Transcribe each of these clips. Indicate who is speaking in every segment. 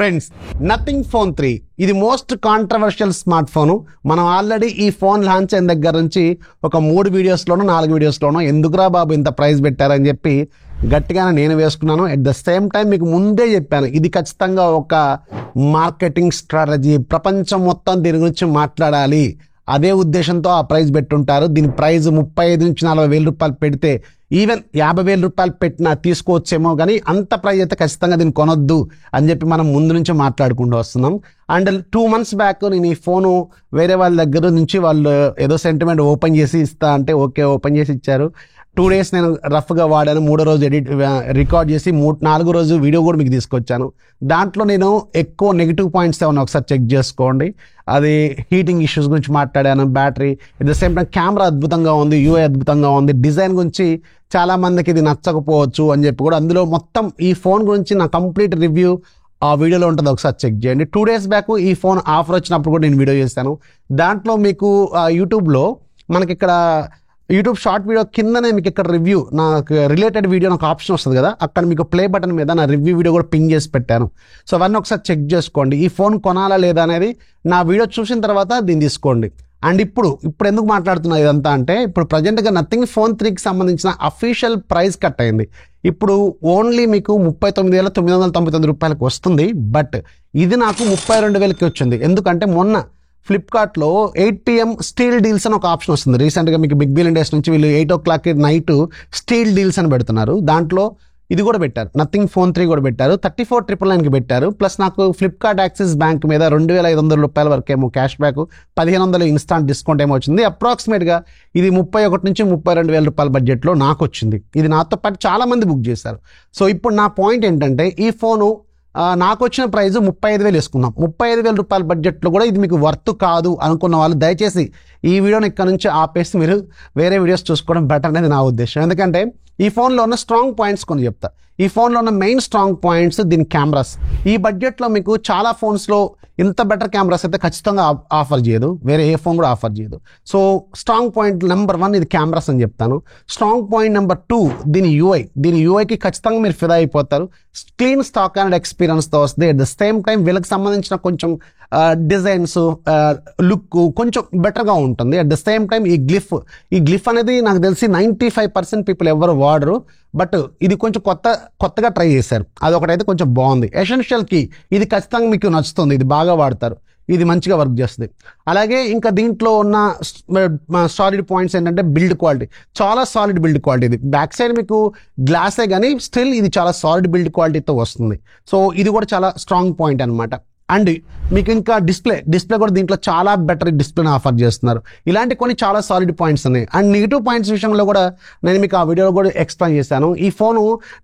Speaker 1: Friends, nothing phone 3 ఇది most controversial smart phone. మనం already ఈ ఫోన్ లాంచ్ అయిన దగ్గర నుంచి ఒక 3 వీడియోస్లోనో 4 వీడియోస్లోనో ఎందుకురా బాబు ఇంత ప్రైస్ పెట్టారని చెప్పి గట్టిగానే నేను వేసుకున్నాను. అట్ ద సేమ్ టైం మీకు ముందే చెప్పాను, ఇది ఖచ్చితంగా ఒక మార్కెటింగ్ స్ట్రాటజీ, ప్రపంచం మొత్తం దీని గురించి మాట్లాడాలి, అదే ఉద్దేశంతో ఆ ప్రైస్ పెట్టుంటారు. దీని ప్రైస్ 35 నుంచి 40 వేల రూపాయలు పెడితే, ఈవెన్ 50 వేల రూపాయలు పెట్టినా తీసుకోవచ్చేమో, కానీ అంత ప్రైస్ అయితే ఖచ్చితంగా దీన్ని కొనొద్దు అని చెప్పి మనం ముందు నుంచి మాట్లాడుకుంటూ వస్తున్నాం. అండ్ 2 months బ్యాక్ నేను ఈ ఫోను వేరే వాళ్ళ దగ్గర నుంచి వాళ్ళు ఏదో సెంటిమెంట్ ఓపెన్ చేసి ఇస్తా అంటే ఓకే ఓపెన్ చేసి ఇచ్చారు. 2 days నేను రఫ్గా వాడాను. 3వ రోజు రికార్డ్ చేసి 4వ రోజు వీడియో కూడా మీకు తీసుకొచ్చాను. దాంట్లో నేను ఎక్కువ నెగిటివ్ పాయింట్స్ ఏమన్నా ఒకసారి చెక్ చేసుకోండి. అది హీటింగ్ ఇష్యూస్ గురించి మాట్లాడాను, battery, at the same time camera అద్భుతంగా ఉంది, యూఐ అద్భుతంగా ఉంది, డిజైన్ గురించి చాలా మందికి ఇది నచ్చకపోవచ్చు అని చెప్పి కూడా అందులో మొత్తం ఈ ఫోన్ గురించి నా కంప్లీట్ రివ్యూ ఆ వీడియోలో ఉంటుంది, ఒకసారి చెక్ చేయండి. 2 days బ్యాక్ ఈ ఫోన్ ఆఫర్ వచ్చినప్పుడు కూడా నేను వీడియో చేశాను. దాంట్లో మీకు యూట్యూబ్లో మనకి ఇక్కడ యూట్యూబ్ షార్ట్ వీడియో కిందనే మీకు ఇక్కడ రివ్యూ నాకు రిలేటెడ్ వీడియో నాకు ఆప్షన్ వస్తుంది కదా, అక్కడ మీకు ప్లే బటన్ మీద నా రివ్యూ వీడియో కూడా పింగ్ చేసి పెట్టాను. సో అవన్నీ ఒకసారి చెక్ చేసుకోండి. ఈ ఫోన్ కొనాలా లేదా అనేది నా వీడియో చూసిన తర్వాత దీన్ని తీసుకోండి. అండ్ ఇప్పుడు ఎందుకు మాట్లాడుతున్నా ఇదంతా అంటే, ఇప్పుడు ప్రజెంట్గా నథింగ్ ఫోన్ 3కి సంబంధించిన అఫీషియల్ ప్రైస్ కట్ అయింది. ఇప్పుడు ఓన్లీ మీకు 39,999 రూపాయలకి వస్తుంది. బట్ ఇది నాకు 32,000కి వచ్చింది. ఎందుకంటే మొన్న ఫ్లిప్కార్ట్లో 8 PM స్టీల్ డీల్స్ అని ఒక ఆప్షన్ వస్తుంది. రీసెంట్గా మీకు బిగ్ బిలియన్ డేస్ నుంచి వీళ్ళు 8 o'clock నైట్ స్టీల్ డీల్స్ అని పెడుతున్నారు. దాంట్లో ఇది కూడా పెట్టారు, నథింగ్ ఫోన్ 3 కూడా పెట్టారు. 34,999కి పెట్టారు. ప్లస్ నాకు ఫ్లిప్కార్ట్ యాక్సిస్ బ్యాంక్ మీద 2,500 రూపాయల వరకు ఏమో క్యాష్ బ్యాక్, 1,500 ఇన్స్టాంట్ డిస్కౌంట్ ఏమో వచ్చింది. అప్రాక్సిమేట్గా ఇది 31 నుంచి 32,000 రూపాయల బడ్జెట్లో నాకు వచ్చింది. ఇది నాతో పాటు చాలా మంది బుక్ చేశారు. సో ఇప్పుడు నా పాయింట్ ఏంటంటే, ఈ ఫోను నాకు వచ్చిన ప్రైస్ 35,000 వేసుకున్నాం. 35,000 రూపాయల బడ్జెట్లో కూడా ఇది మీకు వర్త్ కాదు అనుకున్న వాళ్ళు దయచేసి ఈ వీడియోని ఇక్కడ నుంచి ఆపేసి మీరు వేరే వీడియోస్ చూసుకోవడం బెటర్ అనేది నా ఉద్దేశం. ఎందుకంటే ఈ ఫోన్లో ఉన్న స్ట్రాంగ్ పాయింట్స్ కొన్ని చెప్తా. ఈ ఫోన్లో ఉన్న మెయిన్ స్ట్రాంగ్ పాయింట్స్ దీని కెమెరాస్. ఈ బడ్జెట్లో మీకు చాలా ఫోన్స్లో ఇంత బెటర్ కెమెరాస్ అయితే ఖచ్చితంగా ఆఫర్ చేయదు, వేరే ఏ ఫోన్ కూడా ఆఫర్ చేయదు. సో స్ట్రాంగ్ పాయింట్ నెంబర్ 1 ఇది కెమెరాస్ అని చెప్తాను. స్ట్రాంగ్ పాయింట్ నెంబర్ 2 దీని యూఐకి ఖచ్చితంగా మీరు ఫిదా అయిపోతారు. క్లీన్ స్టాక్ అండ్ ఎక్స్పీరియన్స్తో వస్తుంది. అట్ ద సేమ్ టైం వీళ్ళకి సంబంధించిన కొంచెం డిజైన్స్, లుక్ కొంచెం బెటర్గా ఉంటుంది. అట్ ద సేమ్ టైం ఈ గ్లిఫ్ అనేది నాకు తెలిసి 95% పీపుల్ ఎవరు వాడరు. బట్ ఇది కొంచెం కొత్తగా ట్రై చేశారు, అదొకటైతే కొంచెం బాగుంది. ఎసెన్షియల్ కీ ఇది ఖచ్చితంగా మీకు నచ్చుతుంది, ఇది బాగా వాడతారు, ఇది మంచిగా వర్క్ చేస్తుంది. అలాగే ఇంకా దీంట్లో ఉన్న సాలిడ్ పాయింట్స్ ఏంటంటే బిల్డ్ క్వాలిటీ, చాలా సాలిడ్ బిల్డ్ క్వాలిటీ. ఇది బ్యాక్ సైడ్ మీకు గ్లాసే కానీ స్టిల్ ఇది చాలా సాలిడ్ బిల్డ్ క్వాలిటీతో వస్తుంది. సో ఇది కూడా చాలా స్ట్రాంగ్ పాయింట్ అనమాట. అండ్ మీకు ఇంకా డిస్ప్లే కూడా దీంట్లో చాలా బెటర్ డిస్ప్లేని ఆఫర్ చేస్తున్నారు. ఇలాంటి కొన్ని చాలా సాలిడ్ పాయింట్స్ ఉన్నాయి. అండ్ నెగిటివ్ పాయింట్స్ విషయంలో కూడా నేను మీకు ఆ వీడియోలో కూడా ఎక్స్ప్లెయిన్ చేశాను. ఈ ఫోను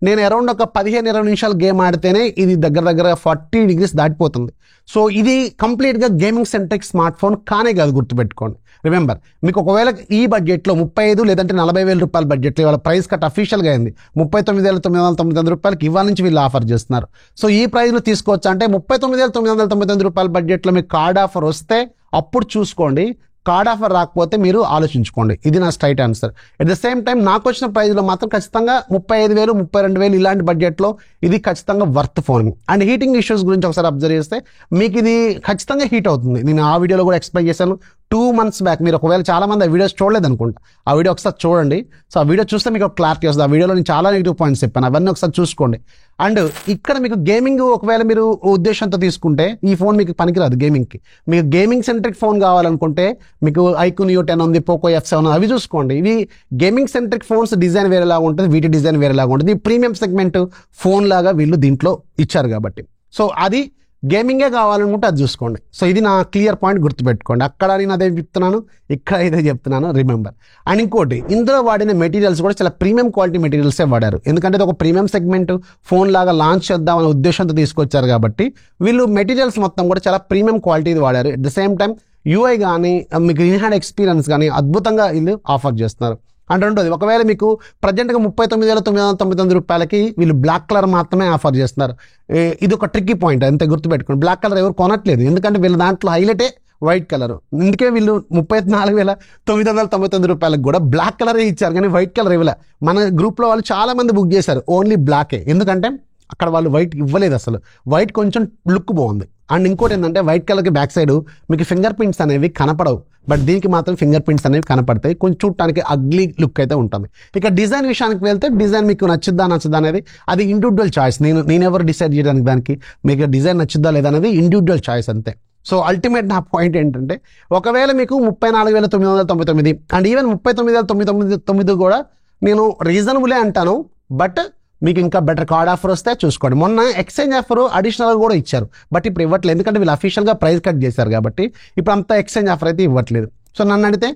Speaker 1: నేను అరౌండ్ ఒక 15-20 నిమిషాలు గేమ్ ఆడితేనే ఇది దగ్గర 40 degrees దాటిపోతుంది. సో ఇది కంప్లీట్గా గేమింగ్ సెంట్రిక్ స్మార్ట్ ఫోన్ కానే కాదు, గుర్తుపెట్టుకోండి. రిమెంబర్, మీకు ఒకవేళ ఈ బడ్జెట్లో 35 లేదంటే 40,000 రూపాయల బడ్జెట్లో ఇవాళ ప్రైస్ కట్ అఫీషియల్గా అయింది. 39,999 రూపాయలకి ఇవాళ నుంచి వీళ్ళు ఆఫర్ చేస్తున్నారు. సో ఈ ప్రైస్లో తీసుకోవచ్చు అంటే 39,999 రూపాయల బడ్జెట్లో మీకు కార్డ్ ఆఫర్ వస్తే అప్పుడు చూసుకోండి. కార్డ్ ఆఫర్ రాకపోతే మీరు ఆలోచించుకోండి. ఇది నా straight answer. At the same time నాకు వచ్చిన ప్రైస్లో మాత్రం ఖచ్చితంగా 35,000, 32,000 ఇలాంటి బడ్జెట్లో ఇది ఖచ్చితంగా worth phone. And heating issues గురించి ఒకసారి అబ్జర్వ్ చేస్తే మీకు ఇది ఖచ్చితంగా హీట్ అవుతుంది. నేను ఆ వీడియోలో కూడా ఎక్స్ప్లెయిన్ చేశాను 2 months బ్యాక్. మీరు ఒకవేళ చాలా మంది ఆ వీడియోస్ చూడలేదు అనుకుంటా, ఆ వీడియో ఒకసారి చూడండి. సో ఆ వీడియో చూస్తే మీకు ఒక క్లారిటీ వస్తుంది. ఆ వీడియోలో నేను చాలా నెగిటివ్ పాయింట్స్ చెప్పాను, అవన్నీ ఒకసారి చూసుకోండి. అండ్ ఇక్కడ మీకు గేమింగ్ ఒకవేళ మీరు ఉద్దేశంతో తీసుకుంటే ఈ ఫోన్ మీకు పనికిరాదు గేమింగ్కి. మీకు గేమింగ్ సెంట్రిక్ ఫోన్ కావాలనుకుంటే మీకు iQOO Neo 10 ఉంది, Poco F7 అవి చూసుకోండి. ఇవి గేమింగ్ సెంట్రిక్ ఫోన్స్ డిజైన్ వేరేలాగా ఉంటుంది, వీటి డిజైన్ వేరేలాగా ఉంటుంది. ప్రీమియం సెగ్మెంట్ ఫోన్ లాగా వీళ్ళు దీంట్లో ఇచ్చారు కాబట్టి, సో అది గేమింగే కావాలనుకుంటే అది చూసుకోండి. సో ఇది నా క్లియర్ పాయింట్, గుర్తుపెట్టుకోండి. అక్కడ నేను అదే చెప్తున్నాను, ఇక్కడ ఇదే చెప్తున్నాను, రిమెంబర్. అండ్ ఇంకోటి, ఇందులో వాడిన మెటీరియల్స్ కూడా చాలా ప్రీమియం క్వాలిటీ మెటీరియల్సే వాడారు. ఎందుకంటే ఇది ఒక ప్రీమియం సెగ్మెంట్ ఫోన్ లాగా లాంచ్ చేద్దామనే ఉద్దేశంతో తీసుకొచ్చారు కాబట్టి వీళ్ళు మెటీరియల్స్ మొత్తం కూడా చాలా ప్రీమియం క్వాలిటీది వాడారు. At the same time UI కానీ మీకు ఇన్ హ్యాండ్ ఎక్స్పీరియన్స్ కానీ అద్భుతంగా వీళ్ళు ఆఫర్ చేస్తున్నారు. అంటే ఉంటుంది, ఒకవేళ మీకు ప్రజెంట్గా 39,999 రూపాయలకి వీళ్ళు బ్లాక్ కలర్ మాత్రమే ఆఫర్ చేస్తున్నారు. ఇది ఒక ట్రిక్కీ పాయింట్, అంతే గుర్తుపెట్టుకోండి. బ్లాక్ కలర్ ఎవరు కొనట్లేదు, ఎందుకంటే వీళ్ళ దాంట్లో హైలైటే వైట్ కలర్. అందుకే వీళ్ళు 34,999 రూపాయలకు కూడా బ్లాక్ కలరే ఇచ్చారు, కానీ వైట్ కలర్ ఇవ్వలే. మన గ్రూప్లో వాళ్ళు చాలా మంది బుక్ చేశారు ఓన్లీ బ్లాకే. ఎందుకంటే అక్కడ వాళ్ళు వైట్ ఇవ్వలేదు అసలు. వైట్ కొంచెం లుక్ బాగుంది. అండ్ ఇంకోటి ఏంటంటే వైట్ కలర్కి బ్యాక్ సైడ్ మీకు ఫింగర్ ప్రింట్స్ అనేవి కనపడవు, బట్ దీనికి మాత్రం ఫింగర్ ప్రింట్స్ అనేవి కనపడతాయి. కొంచెం చూడటానికి అగ్లీ లుక్ అయితే ఉంటుంది. ఇక డిజైన్ విషయానికి వెళ్తే డిజైన్ మీకు నచ్చుద్దా అనేది అది ఇండివిజువల్ చాయిస్. నేను ఎవరు డిసైడ్ చేయడానికి దానికి, మీకు డిజైన్ నచ్చుద్దా లేదా అనేది ఇండివిజువల్ చాయిస్ అంతే. సో అల్టిమేట్ నా పాయింట్ ఏంటంటే, ఒకవేళ మీకు 34,999 అండ్ ఈవెన్ 39,999 కూడా నేను రీజనబులే అంటాను. బట్ మీకు ఇంకా బెటర్ కార్డ్ ఆఫర్ వస్తే చూసుకోండి. మొన్న ఎక్స్చేంజ్ ఆఫర్ అడిషనల్గా కూడా ఇచ్చారు, బట్ ఇప్పుడు ఇవ్వట్లేదు, ఎందుకంటే వీళ్ళు అఫీషియల్గా ప్రైస్ కట్ చేశారు కాబట్టి ఇప్పుడు అంత ఎక్స్చేంజ్ ఆఫర్ అయితే ఇవ్వట్లేదు. సో నన్ను అడిగితే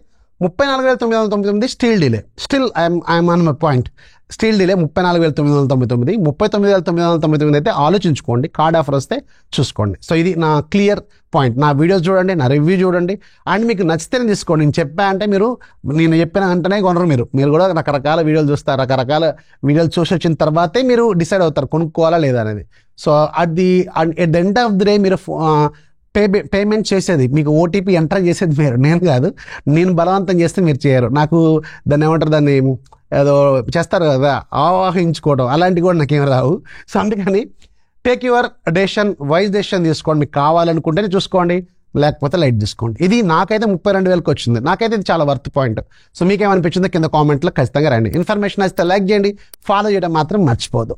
Speaker 1: 34,999 still delay, still I'm on my point, still delay 34,999. 39,999 అయితే ఆలోచించుకోండి, కార్డ్ ఆఫర్ వస్తే చూసుకోండి. సో ఇది నా క్లియర్ పాయింట్. నా వీడియోస్ చూడండి, నా రివ్యూ చూడండి, అండ్ మీకు నచ్చితేనే తీసుకోండి. నేను చెప్పా అంటే నేను చెప్పిన వెంటనే కొనరు. మీరు కూడా రకరకాల వీడియోలు చూస్తారు, రకరకాల వీడియోలు చూసి వచ్చిన తర్వాతే మీరు డిసైడ్ అవుతారు కొనుక్కోవాలా లేదా అనేది. సో అది at the end of the day మీరు పేమెంట్ చేసేది, మీకు ఓటీపీ ఎంటర్ చేసేది నేను కాదు. నేను బలవంతం చేస్తే మీరు చేయరు. నాకు దాన్ని ఏమంటారు, దాన్ని ఏదో చేస్తారు కదా, ఆవాహించుకోవడం, అలాంటివి కూడా నాకేం రావు. సో అందుకని take your decision, wise decision తీసుకోండి. మీకు కావాలనుకుంటేనే చూసుకోండి, లేకపోతే లైట్ తీసుకోండి. ఇది నాకైతే 32,000కి వచ్చింది. నాకైతే ఇది చాలా వర్త్ పాయింట్. సో మీకేమనిపించిందో కింద కామెంట్లో ఖచ్చితంగా రండి. ఇన్ఫర్మేషన్ అయితే లైక్ చేయండి, ఫాలో చేయడం మాత్రం మర్చిపోదు.